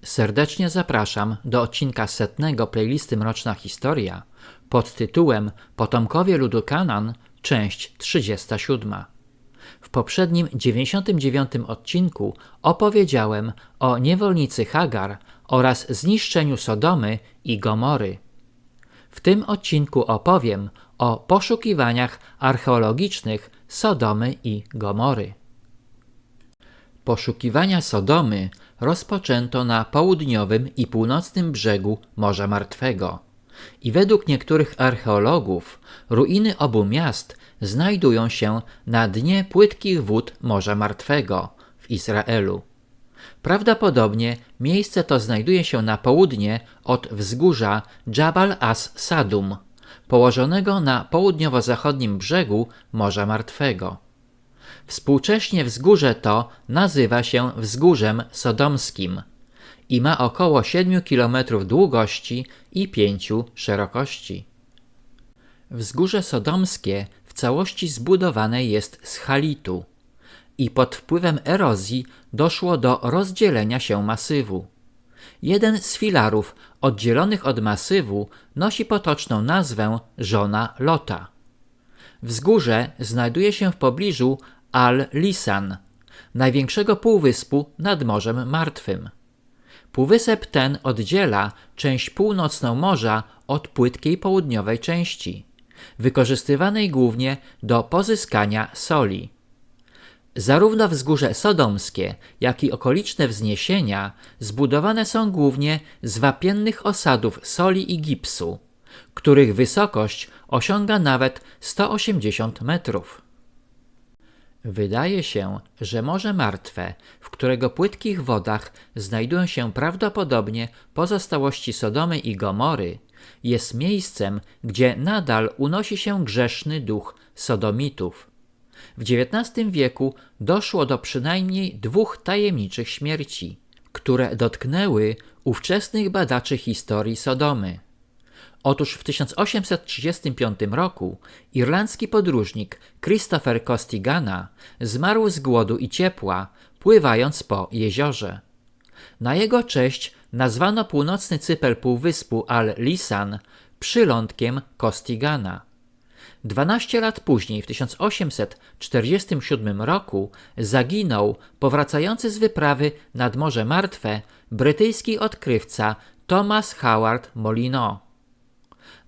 Serdecznie zapraszam do odcinka 100 playlisty Mroczna Historia pod tytułem Potomkowie ludu Kanaan, część 37. W poprzednim 99 odcinku opowiedziałem o niewolnicy Hagar oraz zniszczeniu Sodomy i Gomory. W tym odcinku opowiem o poszukiwaniach archeologicznych Sodomy i Gomory. Poszukiwania Sodomy rozpoczęto na południowym i północnym brzegu Morza Martwego i według niektórych archeologów ruiny obu miast znajdują się na dnie płytkich wód Morza Martwego w Izraelu. Prawdopodobnie miejsce to znajduje się na południe od wzgórza Jabal as-Sadum, położonego na południowo-zachodnim brzegu Morza Martwego. Współcześnie wzgórze to nazywa się Wzgórzem Sodomskim i ma około 7 km długości i 5 szerokości. Wzgórze Sodomskie w całości zbudowane jest z halitu i pod wpływem erozji doszło do rozdzielenia się masywu. Jeden z filarów oddzielonych od masywu nosi potoczną nazwę Żona Lota. Wzgórze znajduje się w pobliżu Al-Lisan, największego półwyspu nad Morzem Martwym. Półwysep ten oddziela część północną morza od płytkiej południowej części, wykorzystywanej głównie do pozyskania soli. Zarówno wzgórze sodomskie, jak i okoliczne wzniesienia zbudowane są głównie z wapiennych osadów soli i gipsu, których wysokość osiąga nawet 180 metrów. Wydaje się, że Morze Martwe, w którego płytkich wodach znajdują się prawdopodobnie pozostałości Sodomy i Gomory, jest miejscem, gdzie nadal unosi się grzeszny duch sodomitów. W XIX wieku doszło do przynajmniej 2 tajemniczych śmierci, które dotknęły ówczesnych badaczy historii Sodomy. Otóż w 1835 roku irlandzki podróżnik Christopher Costiganna zmarł z głodu i ciepła, pływając po jeziorze. Na jego cześć nazwano północny cypel półwyspu Al-Lisan przylądkiem Costiganna. 12 lat później, w 1847 roku, zaginął powracający z wyprawy nad Morze Martwe brytyjski odkrywca Thomas Howard Molyneux.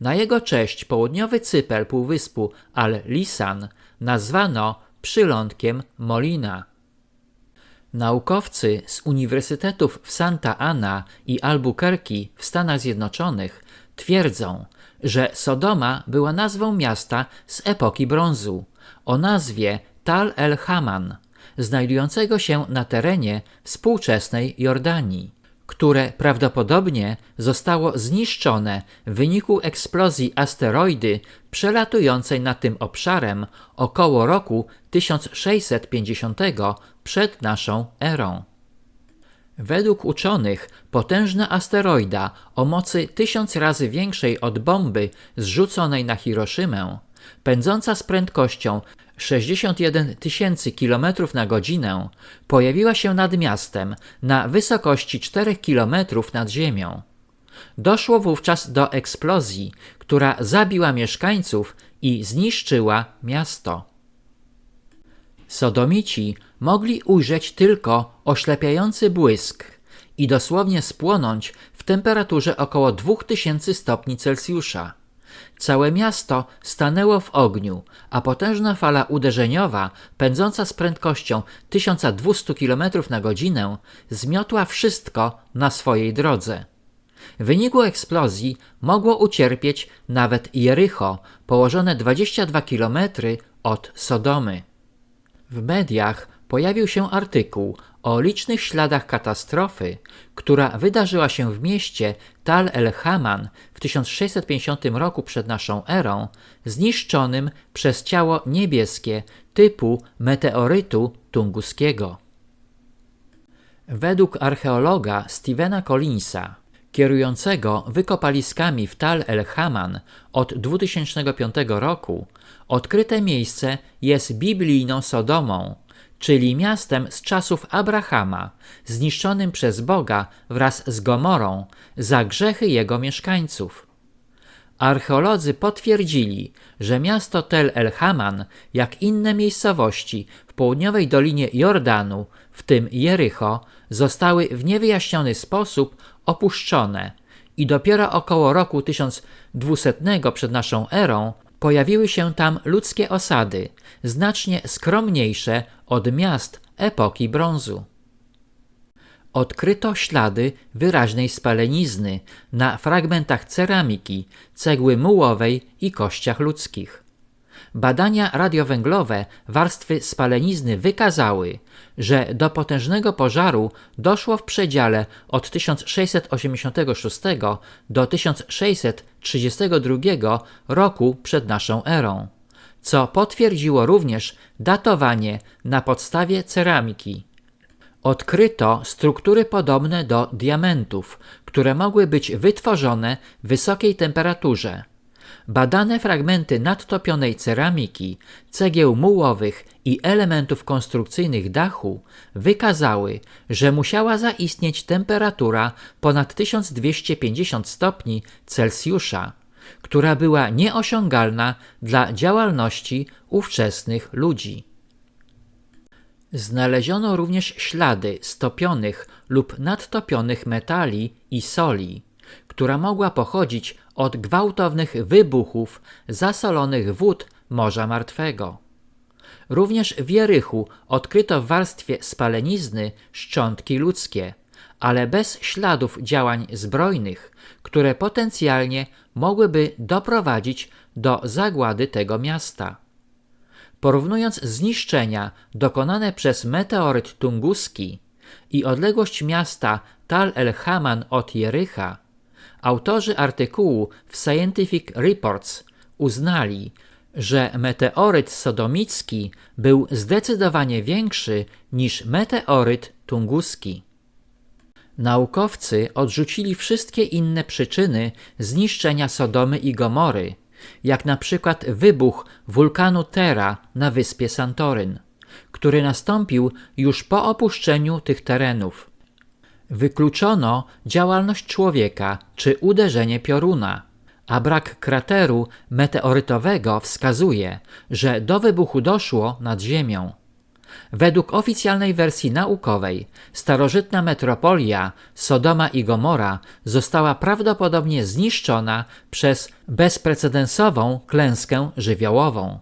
Na jego cześć południowy cypel półwyspu Al-Lisan nazwano przylądkiem Molina. Naukowcy z uniwersytetów w Santa Ana i Albuquerque w Stanach Zjednoczonych twierdzą, że Sodoma była nazwą miasta z epoki brązu o nazwie Tal el-Haman, znajdującego się na terenie współczesnej Jordanii, które prawdopodobnie zostało zniszczone w wyniku eksplozji asteroidy przelatującej nad tym obszarem około roku 1650 przed naszą erą. Według uczonych potężna asteroida o mocy 1000 razy większej od bomby zrzuconej na Hiroszymę, pędząca z prędkością 61 000 km na godzinę, pojawiła się nad miastem na wysokości 4 km nad ziemią. Doszło wówczas do eksplozji, która zabiła mieszkańców i zniszczyła miasto. Sodomici mogli ujrzeć tylko oślepiający błysk i dosłownie spłonąć w temperaturze około 2000 stopni Celsjusza. Całe miasto stanęło w ogniu, a potężna fala uderzeniowa, pędząca z prędkością 1200 km na godzinę, zmiotła wszystko na swojej drodze. W wyniku eksplozji mogło ucierpieć nawet Jericho, położone 22 km od Sodomy. W mediach pojawił się artykuł o licznych śladach katastrofy, która wydarzyła się w mieście Tal el-Haman w 1650 roku przed naszą erą, zniszczonym przez ciało niebieskie typu meteorytu tunguskiego. Według archeologa Stephena Collinsa, kierującego wykopaliskami w Tal el-Haman od 2005 roku, odkryte miejsce jest biblijną Sodomą, czyli miastem z czasów Abrahama, zniszczonym przez Boga wraz z Gomorą za grzechy jego mieszkańców. Archeolodzy potwierdzili, że miasto Tel El-Haman, jak inne miejscowości w południowej dolinie Jordanu, w tym Jericho, zostały w niewyjaśniony sposób opuszczone i dopiero około roku 1200 przed naszą erą pojawiły się tam ludzkie osady, znacznie skromniejsze od miast epoki brązu. Odkryto ślady wyraźnej spalenizny na fragmentach ceramiki, cegły mułowej i kościach ludzkich. Badania radiowęglowe warstwy spalenizny wykazały, że do potężnego pożaru doszło w przedziale od 1686 do 1632 roku przed naszą erą, co potwierdziło również datowanie na podstawie ceramiki. Odkryto struktury podobne do diamentów, które mogły być wytworzone w wysokiej temperaturze. Badane fragmenty nadtopionej ceramiki, cegieł mułowych i elementów konstrukcyjnych dachu wykazały, że musiała zaistnieć temperatura ponad 1250 stopni Celsjusza, która była nieosiągalna dla działalności ówczesnych ludzi. Znaleziono również ślady stopionych lub nadtopionych metali i soli, która mogła pochodzić od gwałtownych wybuchów zasolonych wód Morza Martwego. Również w Jerichu odkryto w warstwie spalenizny szczątki ludzkie, ale bez śladów działań zbrojnych, które potencjalnie mogłyby doprowadzić do zagłady tego miasta. Porównując zniszczenia dokonane przez meteoryt tunguski i odległość miasta Tal el-Haman od Jericha, autorzy artykułu w Scientific Reports uznali, że meteoryt sodomicki był zdecydowanie większy niż meteoryt tunguski. Naukowcy odrzucili wszystkie inne przyczyny zniszczenia Sodomy i Gomory, jak na przykład wybuch wulkanu Tera na wyspie Santoryn, który nastąpił już po opuszczeniu tych terenów. Wykluczono działalność człowieka czy uderzenie pioruna, a brak krateru meteorytowego wskazuje, że do wybuchu doszło nad ziemią. Według oficjalnej wersji naukowej starożytna metropolia Sodoma i Gomora została prawdopodobnie zniszczona przez bezprecedensową klęskę żywiołową.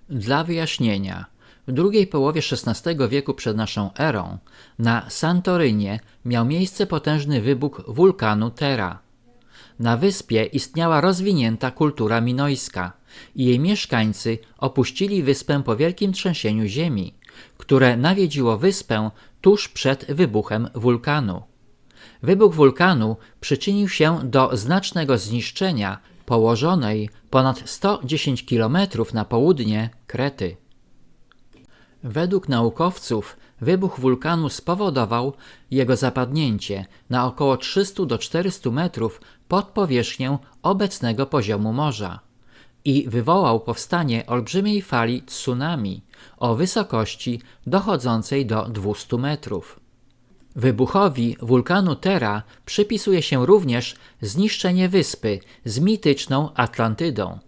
Dla wyjaśnienia, w drugiej połowie XVI wieku przed naszą erą na Santorynie miał miejsce potężny wybuch wulkanu Tera. Na wyspie istniała rozwinięta kultura minojska i jej mieszkańcy opuścili wyspę po wielkim trzęsieniu ziemi, które nawiedziło wyspę tuż przed wybuchem wulkanu. Wybuch wulkanu przyczynił się do znacznego zniszczenia położonej ponad 110 km na południe Krety. Według naukowców wybuch wulkanu spowodował jego zapadnięcie na około 300 do 400 metrów pod powierzchnię obecnego poziomu morza i wywołał powstanie olbrzymiej fali tsunami o wysokości dochodzącej do 200 metrów. Wybuchowi wulkanu Tera przypisuje się również zniszczenie wyspy z mityczną Atlantydą.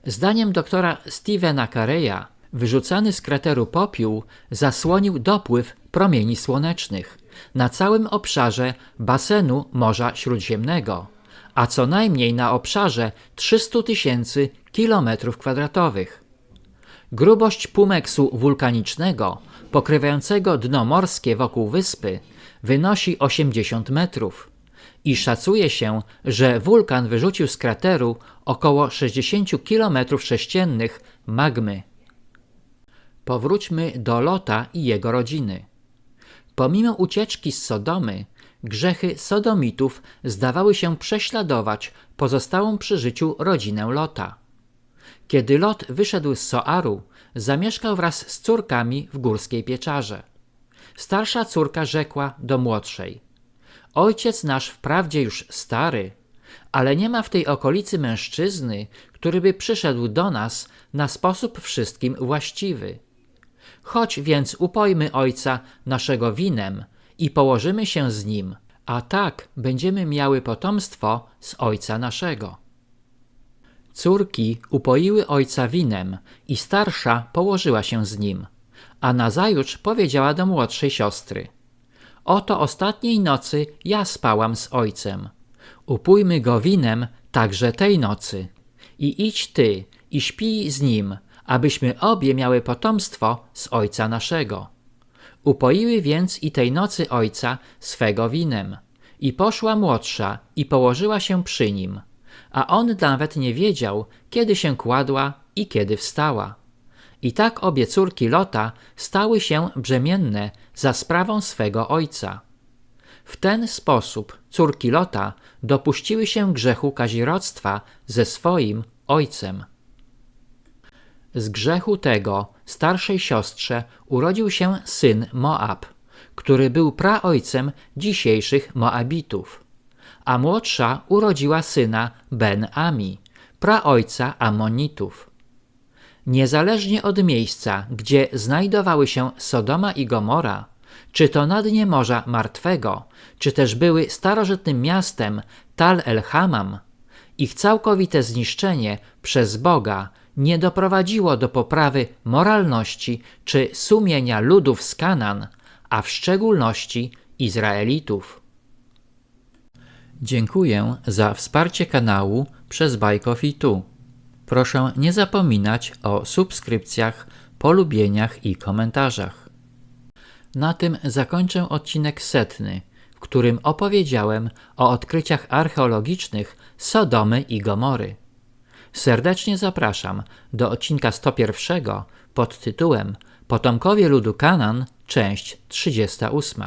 Zdaniem doktora Stephena Careya wyrzucany z krateru popiół zasłonił dopływ promieni słonecznych na całym obszarze basenu Morza Śródziemnego, a co najmniej na obszarze 300 000 km². Grubość pumeksu wulkanicznego pokrywającego dno morskie wokół wyspy wynosi 80 metrów i szacuje się, że wulkan wyrzucił z krateru około 60 km² magmy. Powróćmy do Lota i jego rodziny. Pomimo ucieczki z Sodomy, grzechy sodomitów zdawały się prześladować pozostałą przy życiu rodzinę Lota. Kiedy Lot wyszedł z Soaru, zamieszkał wraz z córkami w górskiej pieczarze. Starsza córka rzekła do młodszej: ojciec nasz wprawdzie już stary, ale nie ma w tej okolicy mężczyzny, który by przyszedł do nas na sposób wszystkim właściwy. Chodź więc upojmy ojca naszego winem i położymy się z nim, a tak będziemy miały potomstwo z ojca naszego. Córki upoiły ojca winem i starsza położyła się z nim, a nazajutrz powiedziała do młodszej siostry: oto ostatniej nocy ja spałam z ojcem. Upójmy go winem także tej nocy. I idź ty i śpij z nim, abyśmy obie miały potomstwo z ojca naszego. Upoiły więc i tej nocy ojca swego winem. I poszła młodsza i położyła się przy nim, a on nawet nie wiedział, kiedy się kładła i kiedy wstała. I tak obie córki Lota stały się brzemienne za sprawą swego ojca. W ten sposób córki Lota dopuściły się grzechu kazirodztwa ze swoim ojcem. Z grzechu tego starszej siostrze urodził się syn Moab, który był praojcem dzisiejszych Moabitów, a młodsza urodziła syna Ben-Ami, praojca Amonitów. Niezależnie od miejsca, gdzie znajdowały się Sodoma i Gomora, czy to na dnie Morza Martwego, czy też były starożytnym miastem Tal el-Hamam, ich całkowite zniszczenie przez Boga nie doprowadziło do poprawy moralności czy sumienia ludów z Kanaan, a w szczególności Izraelitów. Dziękuję za wsparcie kanału przez Bajkofitu. Proszę nie zapominać o subskrypcjach, polubieniach i komentarzach. Na tym zakończę odcinek 100, w którym opowiedziałem o odkryciach archeologicznych Sodomy i Gomory. Serdecznie zapraszam do odcinka 101 pod tytułem Potomkowie ludu Kanaan, część 38.